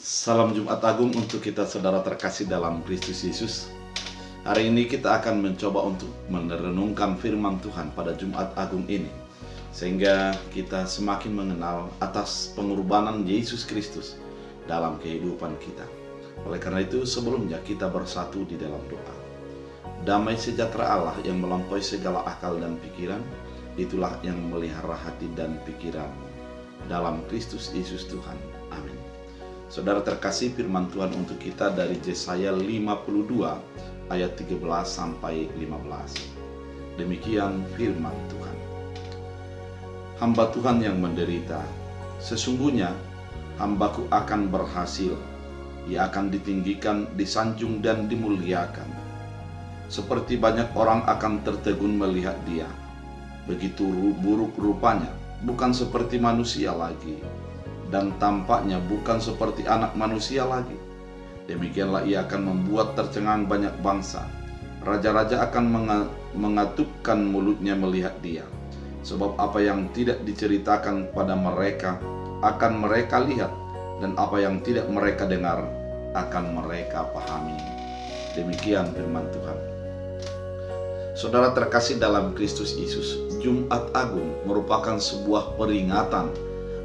Salam Jumat Agung untuk kita saudara terkasih dalam Kristus Yesus. Hari ini kita akan mencoba untuk merenungkan firman Tuhan pada Jumat Agung ini, sehingga kita semakin mengenal atas pengorbanan Yesus Kristus dalam kehidupan kita. Oleh karena itu, sebelumnya kita bersatu di dalam doa. Damai sejahtera Allah yang melampaui segala akal dan pikiran, itulah yang memelihara hati dan pikiranmu dalam Kristus Yesus Tuhan. Amin. Saudara terkasih, firman Tuhan untuk kita dari Yesaya 52 ayat 13 sampai 15. Demikian firman Tuhan. Hamba Tuhan yang menderita, sesungguhnya hambaku akan berhasil. Ia akan ditinggikan, disanjung dan dimuliakan. Seperti banyak orang akan tertegun melihat dia. Begitu buruk rupanya, bukan seperti manusia lagi, dan tampaknya bukan seperti anak manusia lagi. Demikianlah ia akan membuat tercengang banyak bangsa. Raja-raja akan mengatupkan mulutnya melihat dia. Sebab apa yang tidak diceritakan pada mereka akan mereka lihat, dan apa yang tidak mereka dengar akan mereka pahami. Demikian firman Tuhan. Saudara terkasih dalam Kristus Yesus, Jumat Agung merupakan sebuah peringatan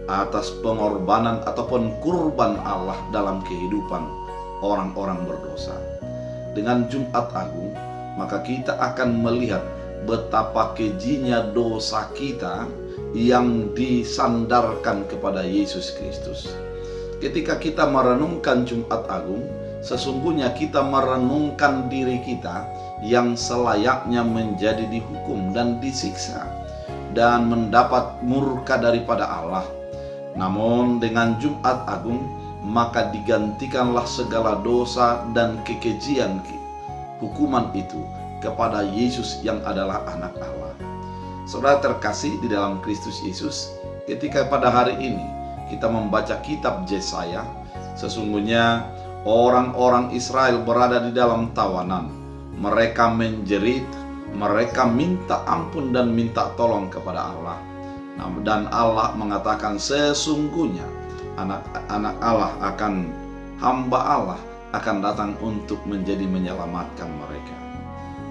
atas pengorbanan ataupun kurban Allah dalam kehidupan orang-orang berdosa. Dengan Jumat Agung, maka kita akan melihat betapa kejinya dosa kita yang disandarkan kepada Yesus Kristus. Ketika kita merenungkan Jumat Agung, sesungguhnya kita merenungkan diri kita yang selayaknya menjadi dihukum dan disiksa dan mendapat murka daripada Allah. Namun dengan Jumat Agung, maka digantikanlah segala dosa dan kekejian hukuman itu kepada Yesus yang adalah anak Allah. Saudara terkasih di dalam Kristus Yesus, ketika pada hari ini kita membaca kitab Yesaya, sesungguhnya orang-orang Israel berada di dalam tawanan. Mereka menjerit, mereka minta ampun dan minta tolong kepada Allah. Dan Allah mengatakan sesungguhnya anak Allah hamba Allah akan datang untuk menjadi menyelamatkan mereka.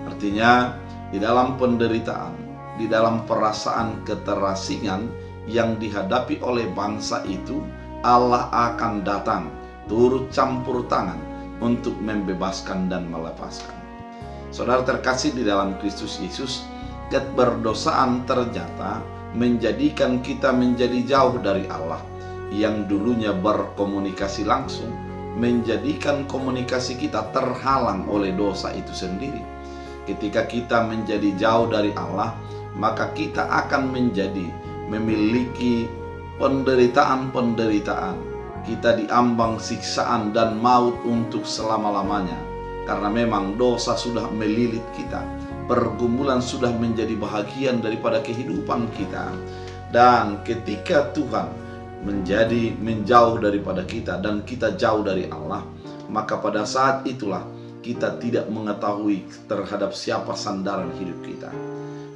Artinya di dalam penderitaan, di dalam perasaan keterasingan yang dihadapi oleh bangsa itu, Allah akan datang turut campur tangan untuk membebaskan dan melepaskan. Saudara terkasih di dalam Kristus Yesus, keberdosaan ternyata menjadikan kita menjadi jauh dari Allah yang dulunya berkomunikasi langsung, menjadikan komunikasi kita terhalang oleh dosa itu sendiri. Ketika kita menjadi jauh dari Allah, maka kita akan memiliki penderitaan-penderitaan. Kita diambang siksaan dan maut untuk selama-lamanya, karena memang dosa sudah melilit kita. Pergumulan sudah menjadi bahagian daripada kehidupan kita. Dan ketika Tuhan menjauh daripada kita dan kita jauh dari Allah, maka pada saat itulah kita tidak mengetahui terhadap siapa sandaran hidup kita.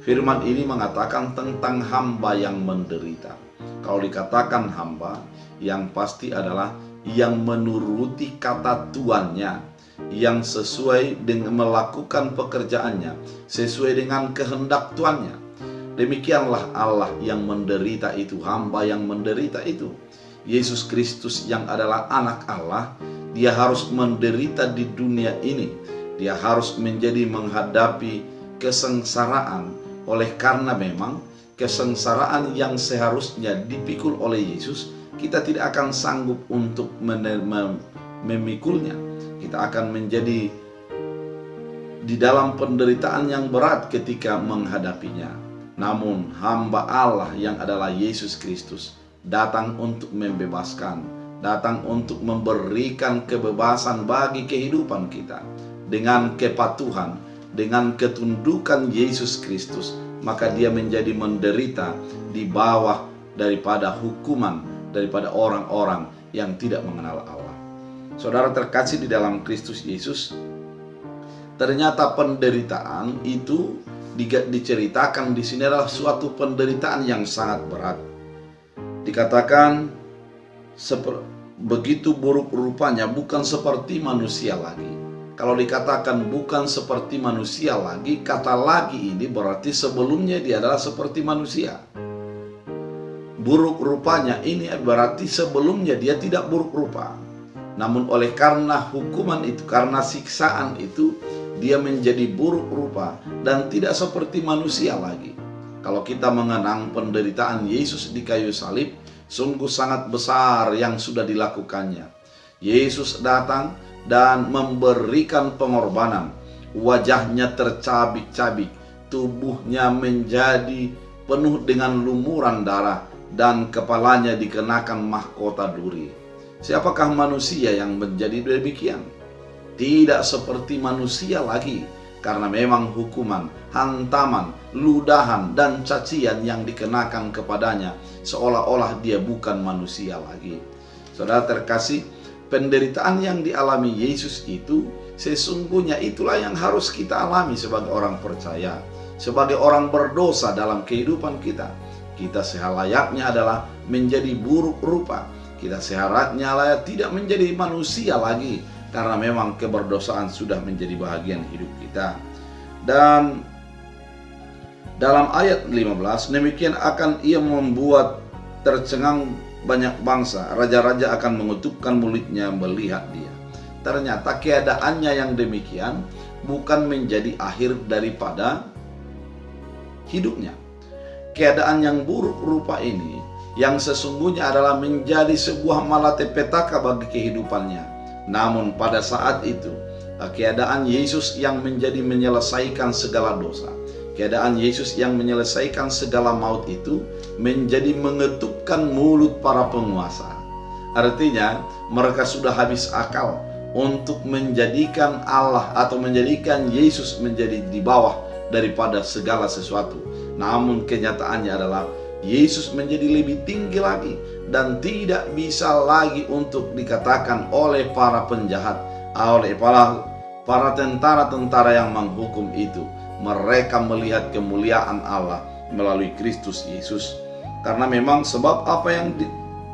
Firman ini mengatakan tentang hamba yang menderita. Kalau dikatakan hamba, yang pasti adalah yang menuruti kata tuannya, yang sesuai dengan melakukan pekerjaannya sesuai dengan kehendak tuannya. Demikianlah Allah yang menderita itu, hamba yang menderita itu. Yesus Kristus yang adalah anak Allah, dia harus menderita di dunia ini. Dia harus menghadapi kesengsaraan. Oleh karena memang kesengsaraan yang seharusnya dipikul oleh Yesus, kita tidak akan sanggup untuk memikulnya. Kita akan menjadi di dalam penderitaan yang berat ketika menghadapinya. Namun hamba Allah yang adalah Yesus Kristus datang untuk membebaskan, datang untuk memberikan kebebasan bagi kehidupan kita. Dengan kepatuhan, dengan ketundukan Yesus Kristus, maka dia menjadi menderita di bawah daripada hukuman daripada orang-orang yang tidak mengenal Allah. Saudara terkasih di dalam Kristus Yesus, ternyata penderitaan itu diceritakan di sini adalah suatu penderitaan yang sangat berat. Dikatakan begitu buruk rupanya, bukan seperti manusia lagi. Kalau dikatakan bukan seperti manusia lagi, kata lagi ini berarti sebelumnya dia adalah seperti manusia. Buruk rupanya ini berarti sebelumnya dia tidak buruk rupa. Namun oleh karena hukuman itu, karena siksaan itu, dia menjadi buruk rupa dan tidak seperti manusia lagi. Kalau kita mengenang penderitaan Yesus di kayu salib, sungguh sangat besar yang sudah dilakukannya. Yesus datang dan memberikan pengorbanan. Wajahnya tercabik-cabik, tubuhnya menjadi penuh dengan lumuran darah, dan kepalanya dikenakan mahkota duri. Siapakah manusia yang menjadi demikian? Tidak seperti manusia lagi, karena memang hukuman, hantaman, ludahan, dan cacian yang dikenakan kepadanya seolah-olah dia bukan manusia lagi. Saudara terkasih, penderitaan yang dialami Yesus itu sesungguhnya itulah yang harus kita alami sebagai orang percaya, sebagai orang berdosa dalam kehidupan kita. Kita selayaknya adalah menjadi buruk rupa. Kita seharusnya layak tidak menjadi manusia lagi, karena memang keberdosaan sudah menjadi bahagian hidup kita. Dan dalam ayat 15, demikian akan ia membuat tercengang banyak bangsa, raja-raja akan menutupkan mulutnya melihat dia. Ternyata keadaannya yang demikian bukan menjadi akhir daripada hidupnya. Keadaan yang buruk rupa ini yang sesungguhnya adalah menjadi sebuah malapetaka bagi kehidupannya. Namun pada saat itu, keadaan Yesus yang menjadi menyelesaikan segala dosa, keadaan Yesus yang menyelesaikan segala maut itu menjadi mengetupkan mulut para penguasa. Artinya mereka sudah habis akal untuk menjadikan Allah atau menjadikan Yesus menjadi di bawah daripada segala sesuatu. Namun kenyataannya adalah Yesus menjadi lebih tinggi lagi dan tidak bisa lagi untuk dikatakan oleh para penjahat, oleh para tentara-tentara yang menghukum itu. Mereka melihat kemuliaan Allah melalui Kristus Yesus. Karena memang sebab apa yang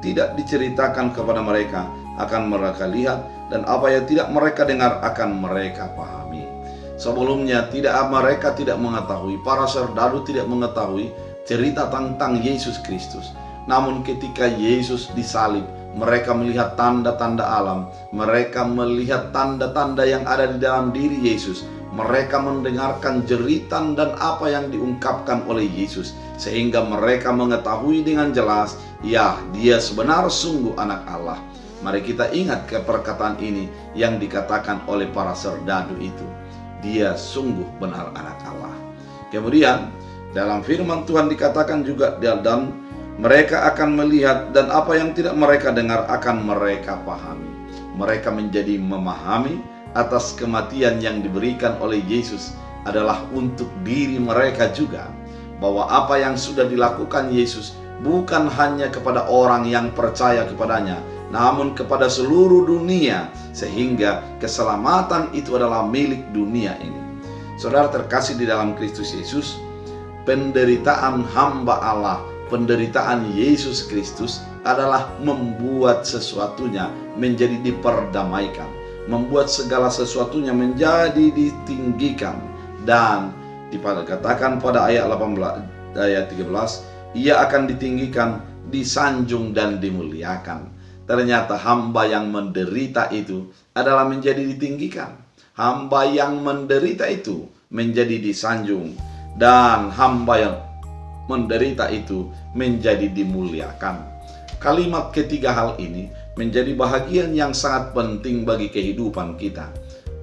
tidak diceritakan kepada mereka akan mereka lihat, dan apa yang tidak mereka dengar akan mereka pahami. Sebelumnya mereka tidak mengetahui, para serdadu tidak mengetahui cerita tentang Yesus Kristus. Namun ketika Yesus disalib, mereka melihat tanda-tanda alam, mereka melihat tanda-tanda yang ada di dalam diri Yesus. Mereka mendengarkan jeritan dan apa yang diungkapkan oleh Yesus, sehingga mereka mengetahui dengan jelas, ya, dia sebenarnya sungguh anak Allah. Mari kita ingat ke perkataan ini yang dikatakan oleh para serdadu itu. Dia sungguh benar anak Allah. Kemudian dalam firman Tuhan dikatakan juga, dan mereka akan melihat, dan apa yang tidak mereka dengar akan mereka pahami. Mereka menjadi memahami atas kematian yang diberikan oleh Yesus adalah untuk diri mereka juga, bahwa apa yang sudah dilakukan Yesus bukan hanya kepada orang yang percaya kepadanya, namun kepada seluruh dunia, sehingga keselamatan itu adalah milik dunia ini. Saudara terkasih di dalam Kristus Yesus, penderitaan hamba Allah, penderitaan Yesus Kristus adalah membuat sesuatunya menjadi diperdamaikan, membuat segala sesuatunya menjadi ditinggikan. Dan dikatakan pada ayat 18, ayat 13, ia akan ditinggikan, disanjung dan dimuliakan. Ternyata hamba yang menderita itu adalah menjadi ditinggikan, hamba yang menderita itu menjadi disanjung, dan hamba yang menderita itu menjadi dimuliakan. Kalimat ketiga hal ini menjadi bahagian yang sangat penting bagi kehidupan kita.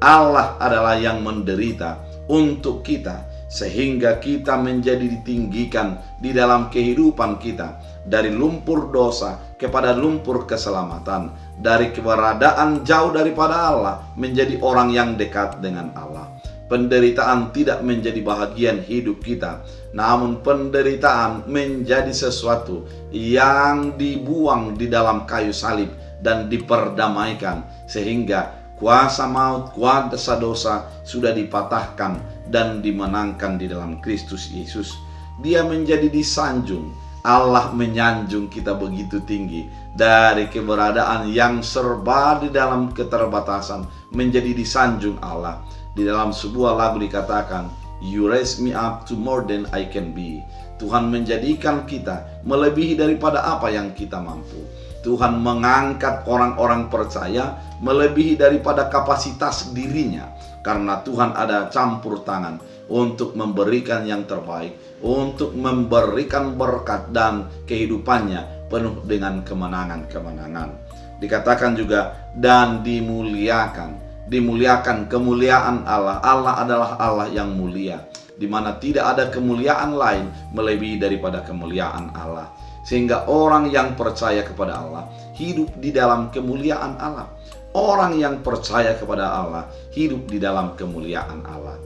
Allah adalah yang menderita untuk kita, sehingga kita menjadi ditinggikan di dalam kehidupan kita, dari lumpur dosa kepada lumpur keselamatan, dari keberadaan jauh daripada Allah menjadi orang yang dekat dengan Allah. Penderitaan tidak menjadi bahagian hidup kita, namun penderitaan menjadi sesuatu yang dibuang di dalam kayu salib dan diperdamaikan, sehingga kuasa maut, kuasa dosa sudah dipatahkan dan dimenangkan di dalam Kristus Yesus. Dia menjadi disanjung, Allah menyanjung kita begitu tinggi dari keberadaan yang serba di dalam keterbatasan menjadi disanjung Allah. Di dalam sebuah lagu dikatakan, "You raise me up to more than I can be." Tuhan menjadikan kita melebihi daripada apa yang kita mampu. Tuhan mengangkat orang-orang percaya melebihi daripada kapasitas dirinya, karena Tuhan ada campur tangan untuk memberikan yang terbaik, untuk memberikan berkat dan kehidupannya penuh dengan kemenangan-kemenangan. Dikatakan juga, dan dimuliakan kemuliaan Allah. Allah adalah Allah yang mulia, di mana tidak ada kemuliaan lain melebihi daripada kemuliaan Allah. Sehingga orang yang percaya kepada Allah hidup di dalam kemuliaan Allah. Orang yang percaya kepada Allah hidup di dalam kemuliaan Allah.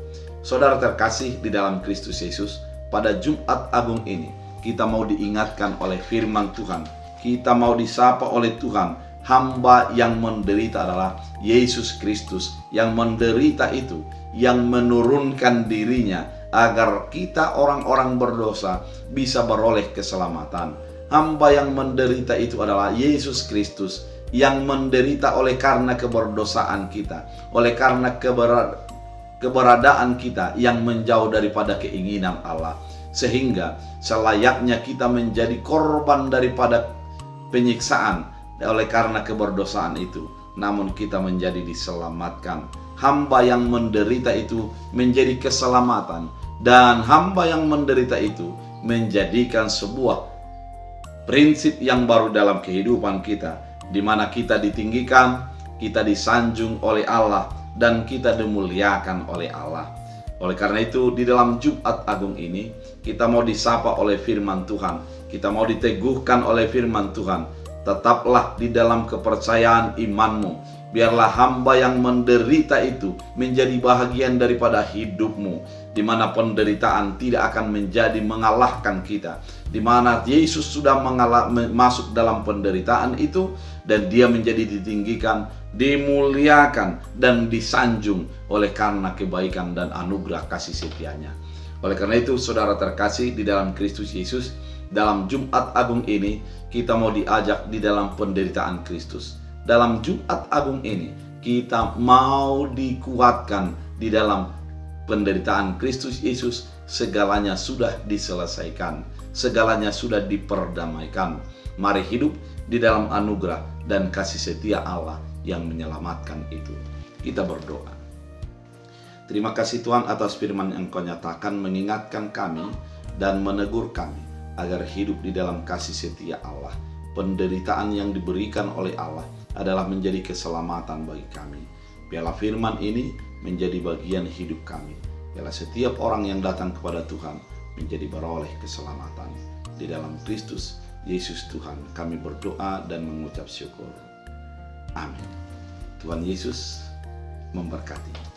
Saudara terkasih di dalam Kristus Yesus, pada Jumat Agung ini kita mau diingatkan oleh firman Tuhan. Kita mau disapa oleh Tuhan. Hamba yang menderita adalah Yesus Kristus. Yang menderita itu, yang menurunkan dirinya agar kita orang-orang berdosa bisa beroleh keselamatan. Hamba yang menderita itu adalah Yesus Kristus, yang menderita oleh karena keberdosaan kita, oleh karena keberadaan kita yang menjauh daripada keinginan Allah, sehingga selayaknya kita menjadi korban daripada penyiksaan oleh karena keberdosaan itu, namun kita menjadi diselamatkan. Hamba yang menderita itu menjadi keselamatan, dan hamba yang menderita itu menjadikan sebuah prinsip yang baru dalam kehidupan kita, di mana kita ditinggikan, kita disanjung oleh Allah, dan kita dimuliakan oleh Allah. Oleh karena itu, di dalam Jumat Agung ini, kita mau disapa oleh firman Tuhan. Kita mau diteguhkan oleh firman Tuhan. Tetaplah di dalam kepercayaan imanmu. Biarlah hamba yang menderita itu menjadi bahagian daripada hidupmu, di mana penderitaan tidak akan menjadi mengalahkan kita, di mana Yesus sudah masuk dalam penderitaan itu, dan dia menjadi ditinggikan, dimuliakan, dan disanjung oleh karena kebaikan dan anugerah kasih setianya. Oleh karena itu, saudara terkasih di dalam Kristus Yesus, dalam Jumat Agung ini kita mau diajak di dalam penderitaan Kristus. Dalam Jumat Agung ini kita mau dikuatkan di dalam penderitaan Kristus Yesus. Segalanya sudah diselesaikan, segalanya sudah diperdamaikan. Mari hidup di dalam anugerah dan kasih setia Allah yang menyelamatkan itu. Kita berdoa. Terima kasih Tuhan atas firman yang Kau nyatakan, mengingatkan kami dan menegur kami agar hidup di dalam kasih setia Allah. Penderitaan yang diberikan oleh Allah adalah menjadi keselamatan bagi kami. Biarlah firman ini menjadi bagian hidup kami. Biarlah setiap orang yang datang kepada Tuhan menjadi beroleh keselamatan. Di dalam Kristus Yesus Tuhan kami berdoa dan mengucap syukur. Amin. Tuhan Yesus memberkati.